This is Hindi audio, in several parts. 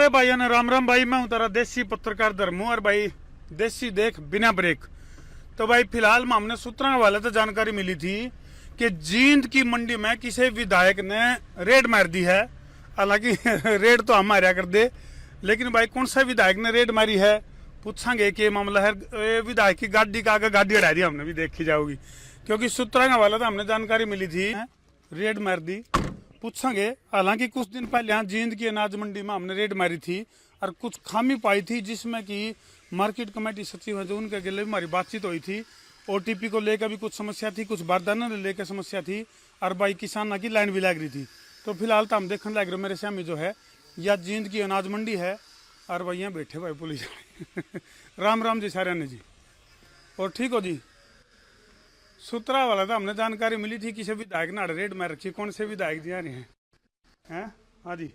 सारे भाइयों ने राम राम भाई। मैं हूं तारा देसी पत्रकार धर्मू और भाई देसी देख बिना ब्रेक। तो भाई फिलहाल में हमने सूत्रों के हवाले से जानकारी मिली थी कि जींद की मंडी में किसी विधायक ने रेड मार दी है। हालांकि रेड तो हम मारा कर दे, लेकिन भाई कौन सा विधायक ने रेड मारी है पूछांगे कि मामला है। विधायक की गाड़ी का आगे गाड़ी हटा दी हमने भी देखी जाओगी, क्योंकि सूत्रों के हवाले से हमने जानकारी मिली थी रेड मार दी। पूछेंगे। हालांकि कुछ दिन पहले यहाँ जींद की अनाज मंडी में हमने रेड मारी थी और कुछ खामी पाई थी, जिसमें कि मार्केट कमेटी सचिव है जो उनके अगले भी हमारी बातचीत हुई थी। ओटीपी को लेकर भी कुछ समस्या थी, कुछ बारदाना लेकर समस्या थी और भाई किसाना की लाइन भी लग रही थी। तो फिलहाल तो हम देखने लग रहे मेरे सामने जो है यह जींद की अनाज मंडी है और भाई यहाँ बैठे भाई पुलिस राम राम जी सारे ने जी। और ठीक हो जी। सूत्रा वाला था हमने जानकारी मिली थी किसी विधायक ने रेड मार रखी। कौन से विधायक जी आ रहे हैं? हाँ जी,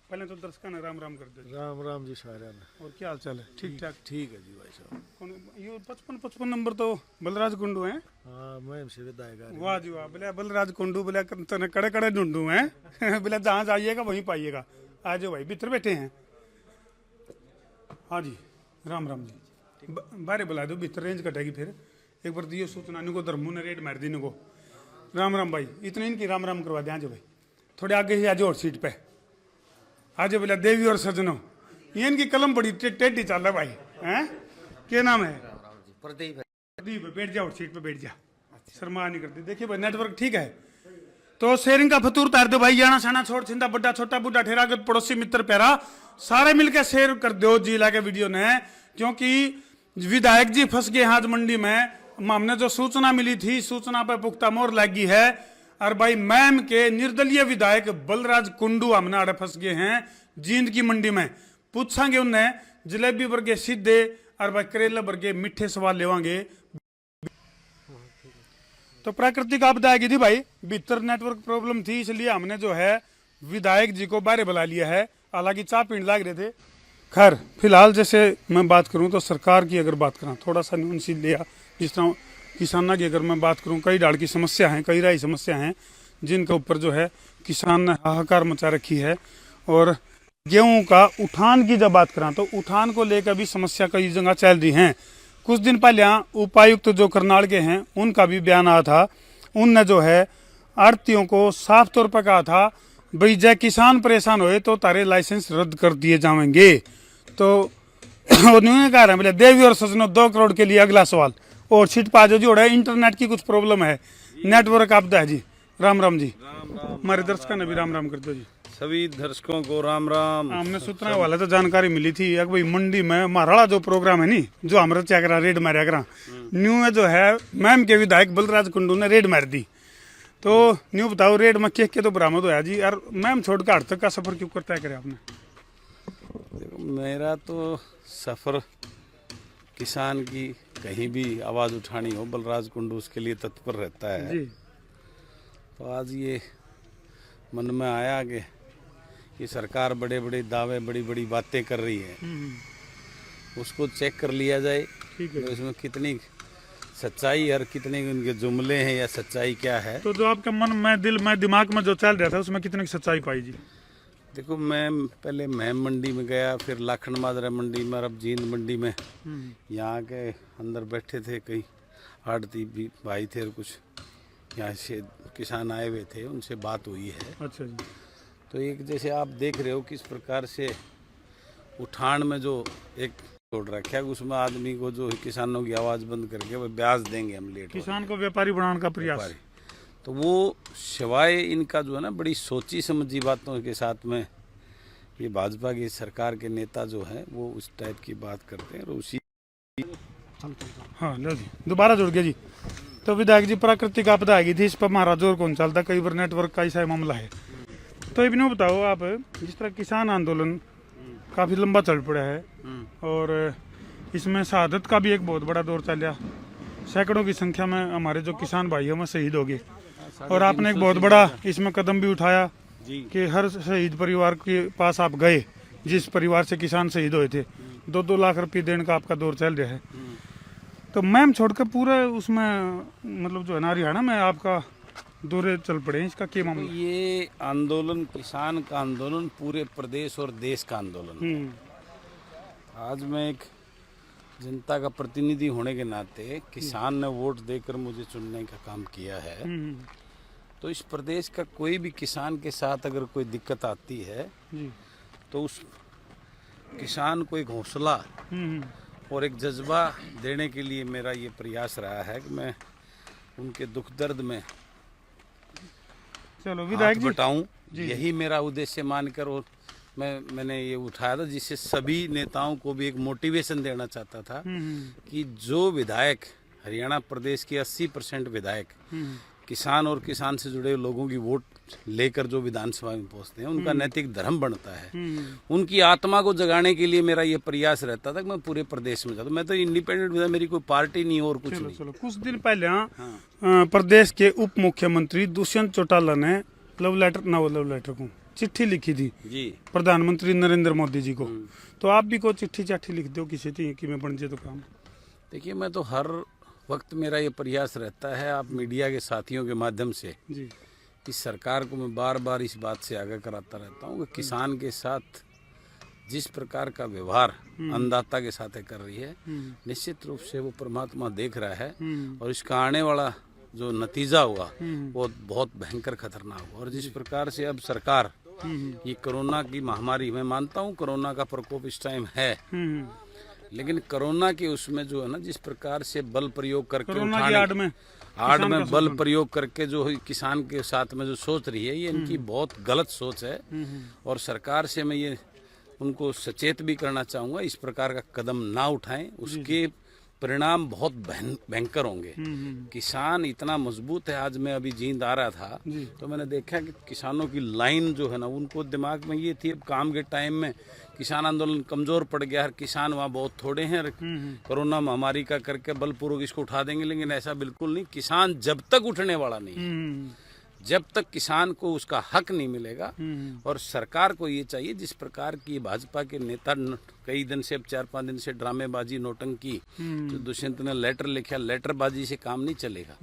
पहले तो दर्शकों ने राम राम कर दे। राम राम जी सारे ने। और क्या हाल चाल है? ठीक ठाक। ठीक है जी भाई साहब। कौन ये 55 नंबर तो बलराज कुंडू है। हाँ मैं से विधायक आ वाह जी वाह। बोले बलराज कुंडू बोले कड़े कड़े ढूंढू है बोले जहाँ जाइएगा वहीं पाइएगा। आ जाओ भाई, भीतर बैठे हैं। हाँ जी राम राम जी। बाहर बुला दो, भीतर रेंज कटेगी फिर। एक बार दियो सूचना इनको धर्मू ने रेड मार दी इनको। राम राम भाई, इतने इनकी राम राम करवा दे। आज भाई थोड़े आगे ही आज और सीट पे आज बोला देवी और सजनों। ये इनकी कलम बड़ी टेढ़ी चल रहा भाई। हैं क्या नाम है? प्रदीप। प्रदीप, बैठ जाओ सीट पे बैठ जा, शर्मा नहीं करती। देखिए भाई नेटवर्क ठीक है तो शेयरिंग का फतूर तार दो भाई। जाना साना छोड़ छिंदा बड्डा छोटा बूढ़ा ठेरा गत पड़ोसी मित्र प्यारा सारे मिलकर शेयर कर दो जी ला के वीडियो ने, क्योंकि विधायक जी फंस गए आज मंडी में। हमने जो सूचना मिली थी सूचना पर पुख्ता मोहर लगी है और भाई मैम के निर्दलीय विधायक बलराज कुंडू हमने आड़े फंस गए हैं जींद की मंडी में। पूछांगे उन्हें जलेबी वर्गे सीधे और भाई करेला वर्गे मीठे सवाल लेवांगे। तो प्राकृतिक आपदा आएगी थी भाई, भीतर नेटवर्क प्रॉब्लम थी, इसलिए हमने जो है विधायक जी को बाहर बुला लिया है। हालांकि चाय पीने लग रहे थे। खैर फिलहाल जैसे मैं बात करूं तो सरकार की अगर बात करूं थोड़ा सा न्यूनसी लिया, जिस तरह किसाना की अगर मैं बात करूं कई डाल की समस्या है, कई राई समस्या हैं जिनके ऊपर जो है किसान ने हाहाकार मचा रखी है। और गेहूं का उठान की जब बात करें तो उठान को लेकर भी समस्या कई जगह चल रही हैं। कुछ दिन पहले उपायुक्त जो करनाल के हैं उनका भी बयान आया था। उनने जो है आड़तियों को साफ तौर पर कहा था भाई जय किसान परेशान हुए तो तारे लाइसेंस रद्द कर दिए जाएंगे। तो उन्होंने कहा बोले देवी और सजनों 2 करोड़ के लिए अगला सवाल और सीट पा जो है इंटरनेट की कुछ प्रॉब्लम है, नेटवर्क आपदा है जी। राम राम जी। हमारे दर्शकों ने भी राम राम कर दो जी। सभी दर्शकों को राम राम। हमने सूचना वाला तो जानकारी मिली थी कि भाई मंडी में महाराणा जो प्रोग्राम है नी जो हमारा क्या करा रेड मारा करा न्यू में जो है मैम के विधायक बलराज कुंडू ने रेड मार दी। तो न्यू बताओ रेड में के तो बरामद होया जी और मैम छोड़ कर तक का सफर क्यों करता है करे आपने? देखो मेरा तो सफर किसान की कहीं भी आवाज उठानी हो बलराज कुंडू उसके लिए तत्पर रहता है जी। तो आज ये मन में आया कि ये सरकार बड़े बड़े दावे बड़ी बड़ी बातें कर रही है, उसको चेक कर लिया जाए। ठीक है। तो इसमें कितनी सच्चाई और कितने उनके जुमले हैं या सच्चाई क्या है। तो जो आपके मन में दिल में दिमाग में जो चल रहा था उसमें कितनी सच्चाई पाई जी? देखो मैं पहले महम मंडी में गया, फिर लाखन माजरा मंडी में, अब जींद मंडी में। यहाँ के अंदर बैठे थे कई आड़ती भी भाई थे और कुछ यहाँ से किसान आए हुए थे, उनसे बात हुई है। अच्छा जी। तो एक जैसे आप देख रहे हो किस प्रकार से उठान में जो एक छोड़ रखा है उसमें आदमी को जो किसानों की आवाज़ बंद करके वो ब्याज देंगे हम लेट किसान को व्यापारी बनाने का प्रयास। तो वो सिवाय इनका जो है ना बड़ी सोची समझी बातों के साथ में ये भाजपा की सरकार के नेता जो हैं वो उस टाइप की बात करते हैं और उसी। हाँ लो जी दोबारा जुड़ गया जी। तो विधायक जी प्राकृतिक आपदा आएगी थी, इस पर हमारा जोर कौन चलता, कई बार नेटवर्क का ऐसा मामला है। तो इन्हें बताओ आप जिस तरह किसान आंदोलन काफ़ी लंबा चल पड़ा है और इसमें शहादत का भी एक बहुत बड़ा दौर चल रहा, सैकड़ों की संख्या में हमारे जो किसान भाई हैं वो शहीद हो गए और आपने एक बहुत बड़ा इसमें कदम भी उठाया कि हर शहीद परिवार के पास आप गए जिस परिवार से किसान शहीद हुए थे 2-2 लाख रुपये देने का आपका दौर चल रहा है। तो मैम छोड़कर पूरे उसमें मतलब जो है ना हरियाणा में आपका दौरे चल पड़े हैं, इसका क्या तो मामला? ये आंदोलन किसान का आंदोलन पूरे प्रदेश और देश का आंदोलन है। आज मैं एक जनता का प्रतिनिधि होने के नाते किसान ने वोट देकर मुझे चुनने का काम किया है। तो इस प्रदेश का कोई भी किसान के साथ अगर कोई दिक्कत आती है तो उस किसान को एक हौसला और एक जज्बा देने के लिए मेरा ये प्रयास रहा है कि मैं उनके दुख दर्द में चलो हाथ विधायक जी, बटाऊं। यही मेरा उद्देश्य मानकर और मैंने ये उठाया था, जिससे सभी नेताओं को भी एक मोटिवेशन देना चाहता था कि जो विधायक हरियाणा प्रदेश के 80% विधायक किसान और किसान से जुड़े लोगों की वोट लेकर जो विधानसभा में पहुंचते हैं, उनका नैतिक धर्म बनता है। उनकी आत्मा को जगाने के लिए मेरा ये प्रयास रहता था कि मैं पूरे प्रदेश में जाता। मैं तो इंडिपेंडेंट विधायक, मेरी कोई पार्टी नहीं और कुछ नहीं। चलो कुछ दिन पहले प्रदेश के उप मुख्यमंत्री दुष्यंत चौटाला ने लव लेटर को चिट्ठी लिखी थी जी प्रधानमंत्री नरेंद्र मोदी जी को। तो आप भी को चिट्ठी लिख दो किसी कि मैं बन जाए तो काम। देखिए, मैं तो हर वक्त मेरा ये प्रयास रहता है, आप मीडिया के साथियों के माध्यम से जी इस सरकार को मैं बार बार इस बात से आगाह कराता रहता हूँ कि किसान के साथ जिस प्रकार का व्यवहार अन्नदाता के साथ कर रही है, निश्चित रूप से वो परमात्मा देख रहा है और इसका आने वाला जो नतीजा हुआ वो बहुत भयंकर खतरनाक हुआ। और जिस प्रकार से अब सरकार ये कोरोना की महामारी, मैं मानता हूँ कोरोना का प्रकोप इस टाइम है, लेकिन कोरोना के उसमें जो है ना, जिस प्रकार से बल प्रयोग करके आड़ में बल प्रयोग करके जो किसान के साथ में जो सोच रही है, ये इनकी बहुत गलत सोच है। और सरकार से मैं ये उनको सचेत भी करना चाहूँगा, इस प्रकार का कदम ना उठाएं, उसके परिणाम बहुत भयंकर होंगे। किसान इतना मजबूत है। आज मैं अभी जींद आ रहा था तो मैंने देखा कि किसानों की लाइन जो है ना, उनको दिमाग में ये थी अब काम के टाइम में किसान आंदोलन कमजोर पड़ गया है, किसान वहाँ बहुत थोड़े हैं, कोरोना महामारी का करके बलपूर्वक इसको उठा देंगे। लेकिन ऐसा बिल्कुल नहीं, किसान जब तक उठने वाला नहीं, जब तक किसान को उसका हक नहीं मिलेगा। और सरकार को ये चाहिए, जिस प्रकार की भाजपा के नेता कई दिन से, अब 4-5 दिन से ड्रामेबाजी नौटंकी, तो दुष्यंत ने लेटर लिखा, लेटरबाजी से काम नहीं चलेगा।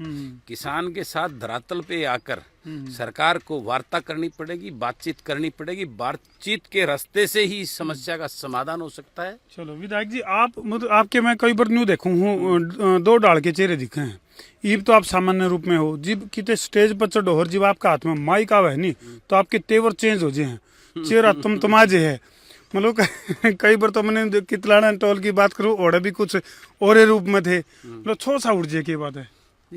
किसान के साथ धरातल पे आकर सरकार को वार्ता करनी पड़ेगी, बातचीत करनी पड़ेगी। बातचीत के रास्ते से ही इस समस्या का समाधान हो सकता है। चलो विधायक जी, आपके मैं कई बार न्यू देखूं हूँ, 2 डाल के चेहरे दिखे हैं। ईब तो आप सामान्य रूप में हो, जिब कितने स्टेज पर चढ़ो और जब आपका हाथ में माइक आवे है नहीं, तो आपके तेवर चेंज हो जाए हैं, चेहरा तमाजे है। मतलब कई बार तो मैंने कितलाना टोल की बात करूँ, और भी कुछ और रूप में थे, मतलब छो सा उड़ जाए की बात है।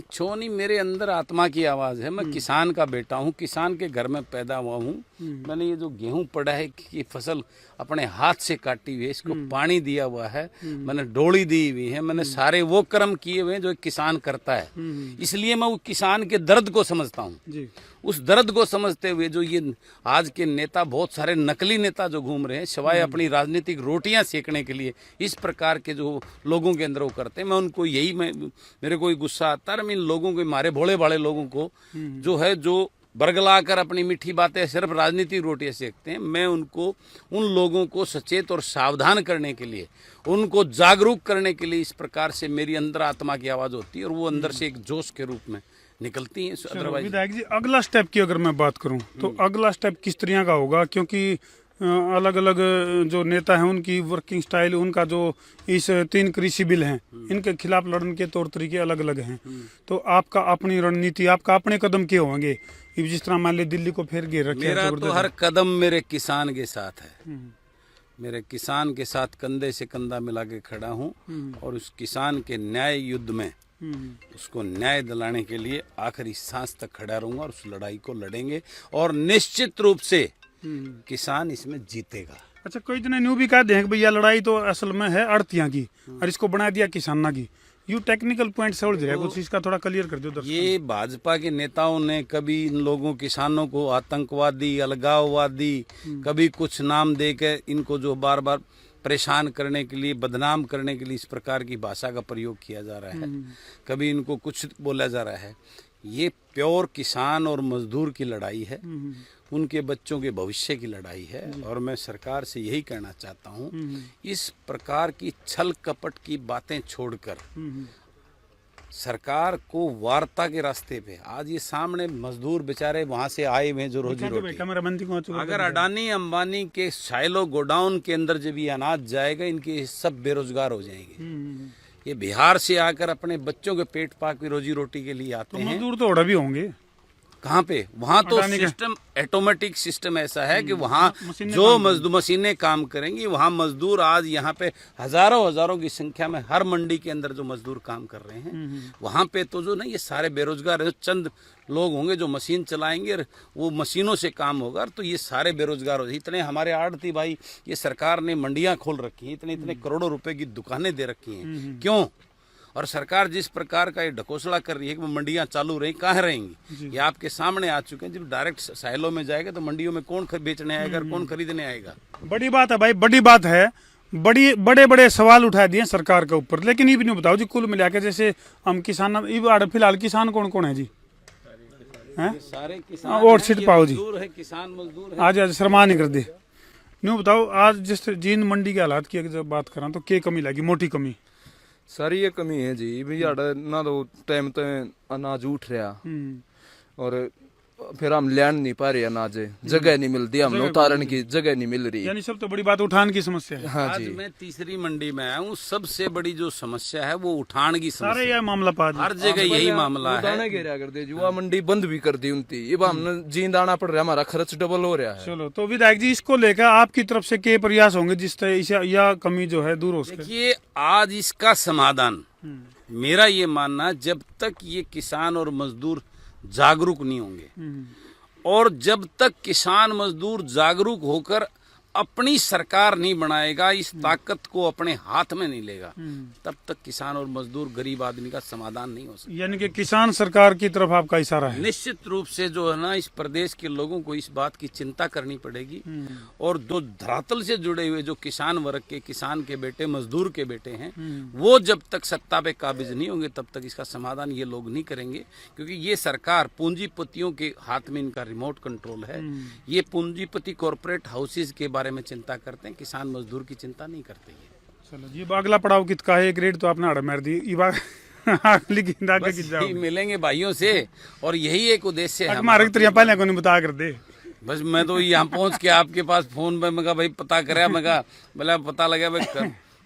छो नहीं, मेरे अंदर आत्मा की आवाज़ है। मैं किसान का बेटा हूँ, किसान के घर में पैदा हुआ हूँ। मैंने ये जो गेहूं पड़ा है कि फसल अपने हाथ से काटी हुई है, इसको पानी दिया हुआ है, मैंने डोली दी हुई है, मैंने सारे वो कर्म किए हुए हैं जो एक किसान करता है। इसलिए मैं वो किसान के दर्द को समझता हूँ। उस दर्द को समझते हुए जो ये आज के नेता, बहुत सारे नकली नेता जो घूम रहे हैं सिवाय अपनी राजनीतिक रोटियां सेकने के लिए, इस प्रकार के जो लोगों के अंदर वो करते हैं, मैं उनको यही मेरे को गुस्सा आता है। मैं इन लोगों को, मारे भोले भाले लोगों को जो है, जो बरगला कर अपनी मीठी बातें सिर्फ राजनीतिक रोटियां सेकते हैं, मैं उनको, उन लोगों को सचेत और सावधान करने के लिए, उनको जागरूक करने के लिए इस प्रकार से मेरी अंदर आत्मा की आवाज़ होती है और वो अंदर से एक जोश के रूप में निकलती हैं। अदरवाइज विधायक जी, अगला स्टेप की अगर मैं बात करूं तो अगला स्टेप किस तरह का होगा? क्योंकि अलग अलग जो नेता हैं उनकी वर्किंग स्टाइल, उनका जो इस 3 कृषि बिल हैं, इनके खिलाफ लड़ने के तौर तरीके अलग अलग हैं। तो आपका अपनी रणनीति, आपका अपने कदम क्या होंगे? जिस तरह मान ली दिल्ली को फिर घेर रखे, मेरा तो हर कदम मेरे किसान के साथ है। मेरे किसान के साथ कंधे से कंधा मिला के खड़ा हूँ और उस किसान के न्याय युद्ध में उसको न्याय दिलाने के लिए आखिरी सांस तक खड़ा रहूंगा और उस लड़ाई को लड़ेंगे और निश्चित रूप से किसान इसमें जीतेगा। अच्छा, कोई जने न्यू भी कहते हैं कि भैया लड़ाई तो असल में है आड़तियां की और इसको बना दिया किसाना की। यू टेक्निकल पॉइंट से उलझ रहा है, कुछ इसका थोड़ा क्लियर कर दो दर्शकों। ये भाजपा के नेताओं ने कभी इन लोगों किसानों को आतंकवादी, अलगाववादी, कभी कुछ नाम देकर इनको जो बार बार परेशान करने के लिए, बदनाम करने के लिए इस प्रकार की भाषा का प्रयोग किया जा रहा है, कभी इनको कुछ बोला जा रहा है। ये प्योर किसान और मजदूर की लड़ाई है, उनके बच्चों के भविष्य की लड़ाई है। और मैं सरकार से यही कहना चाहता हूँ, इस प्रकार की छल कपट की बातें छोड़कर सरकार को वार्ता के रास्ते पे, आज ये सामने मजदूर बेचारे वहां से आए हुए हैं जो रोजी रोटी, कैमराबंदी को अगर अडानी अंबानी के साइलो गोडाउन के अंदर जब ये अनाज जाएगा, इनके सब बेरोजगार हो जाएंगे। ये बिहार से आकर अपने बच्चों के पेट पाक की रोजी रोटी के लिए आते हैं। मजदूर तो और भी होंगे कहाँ पे? वहाँ तो सिस्टम ऑटोमेटिक सिस्टम ऐसा है कि वहाँ जो मजदूर मशीनें काम करेंगी, वहाँ मजदूर आज यहाँ पे हजारों की संख्या में हर मंडी के अंदर जो मजदूर काम कर रहे हैं, वहाँ पे तो जो ना ये सारे बेरोजगार है, चंद लोग होंगे जो मशीन चलाएंगे और वो मशीनों से काम होगा, तो ये सारे बेरोजगार हो। इतने हमारे आड़ती भाई, ये सरकार ने मंडियां खोल रखी हैं, इतने करोड़ों रुपए की दुकानें दे रखी हैं, क्यों? और सरकार जिस प्रकार का ये ढकोसला कर रही है कि वो मंडियां चालू रही, कहाँ रहेंगी? ये आपके सामने आ चुके हैं। जब डायरेक्ट साइलों में जाएगा तो मंडियों में कौन बेचने आएगा, कौन खरीदने आएगा? बड़ी बात है भाई, बड़ी बात है। बड़े सवाल उठा दिए सरकार के ऊपर, लेकिन ये भी नहीं बताओ जी, कुल मिला के जैसे हम किसान, फिलहाल किसान कौन कौन है जी? सारे किसान और सिट पाओ जी, किसान मजदूर है। आज शर्मा नहीं कर दे। न्यू बताओ, आज जिस जींद मंडी के हालात की जब बात करा तो क्या कमी लगी? मोटी कमी सारी ये कमी है जी भी, ना तो टाइम तो अनाज उठ रहा और फिर हम लैंड नहीं पा रहे अनाज, जगह नहीं मिलती, हम उतारने की जगह नहीं मिल रही। यानी सब तो बड़ी बात उठान की समस्या है। हाँ आज जी, मैं तीसरी मंडी में आया हूँ, सबसे बड़ी जो समस्या है वो उठान की समस्या। सारे यह मामला पा हर जगह यही मामला है। दाना गिरा कर दे, युवा मंडी बंद भी कर दी उनकी, अब हमने जींद आना पड़ रहा है, हमारा खर्च डबल हो रहा है। चलो, तो विधायक जी, इसको लेकर आपकी तरफ से क्या प्रयास होंगे जिस तरह यह कमी जो है दूर हो सके? देखिए, आज इसका समाधान मेरा ये मानना, जब तक ये किसान और मजदूर जागरूक नहीं होंगे और जब तक किसान मजदूर जागरूक होकर अपनी सरकार नहीं बनाएगा, इस ताकत को अपने हाथ में नहीं लेगा, तब तक किसान और मजदूर गरीब आदमी का समाधान नहीं हो सकता। यानी कि किसान सरकार की तरफ आपका इशारा है? निश्चित रूप से जो है ना, इस प्रदेश के लोगों को इस बात की चिंता करनी पड़ेगी और जो धरातल से जुड़े हुए जो किसान वर्ग के, किसान के बेटे, मजदूर के बेटे हैं, वो जब तक सत्ता पे काबिज नहीं होंगे तब तक इसका समाधान ये लोग नहीं करेंगे। क्योंकि ये सरकार पूंजीपतियों के हाथ में इनका रिमोट कंट्रोल है। ये पूंजीपति कॉर्पोरेट हाउसेज के बारे में चिंता करते हैं, किसान मजदूर की चिंता नहीं करते हैं। चलो जी, अगला पड़ाव कितना है? एक रेट तो आपने हड़ मार दी, मिलेंगे भाइयों से और यही एक उद्देश्य है हमारे तरिया पहले को नहीं बता कर दे। बस मैं तो यहाँ पहुँच के आपके पास फोन पे मैं भाई पता कराया, मैं बोला पता लगा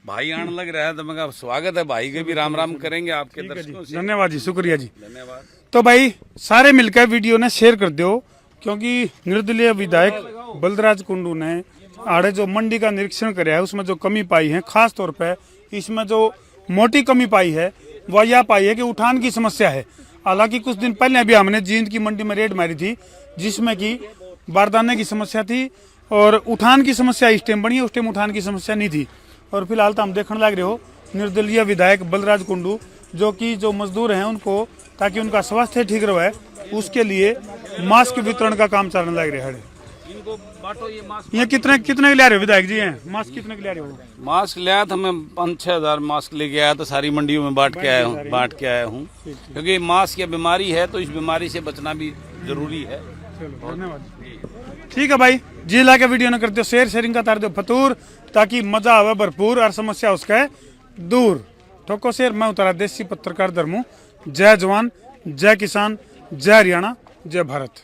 भाई आने लग रहा है, तो मैं स्वागत है भाई के भी, राम राम करेंगे आपके दर्शकों से। धन्यवाद जी, शुक्रिया जी, धन्यवाद। तो भाई सारे मिलकर वीडियो ने शेयर कर दो, क्योंकि निर्दलीय विधायक बलराज कुंडू ने आड़े जो मंडी का निरीक्षण कराया है, उसमें जो कमी पाई है, खास तौर पे इसमें जो मोटी कमी पाई है वह यह पाई है कि उठान की समस्या है। हालांकि कुछ दिन पहले भी हमने जींद की मंडी में रेड मारी थी, जिसमें कि बारदाने की समस्या थी और उठान की समस्या इस टाइम बनी है, उस टाइम उठान की समस्या नहीं थी। और फिलहाल तो हम देखने लग रहे हो निर्दलीय विधायक बलराज कुंडू, जो कि जो मजदूर हैं उनको, ताकि उनका स्वास्थ्य ठीक रहे, उसके लिए मास्क वितरण का काम चलने लग रहा है। ये कितने के ले रहे हो विधायक जी? हैं मास्क कितने के ले रहे हो? मास्क लिया था मैं 5-6 हज़ार मास्क लेके आया था, सारी मंडियों में बांट के आया हूँ क्योंकि मास्क या बीमारी है तो इस बीमारी से बचना भी जरूरी है। धन्यवाद। ठीक है भाई, जी ला के वीडियो न करते हो शेयर, शेयरिंग का तार दो फतूर, ताकि मजा आवे भरपूर और समस्या उसका दूर। ठोको शेयर। मैं उतारा देसी पत्रकार धर्मू। जय जवान, जय किसान, जय हरियाणा, जय भारत।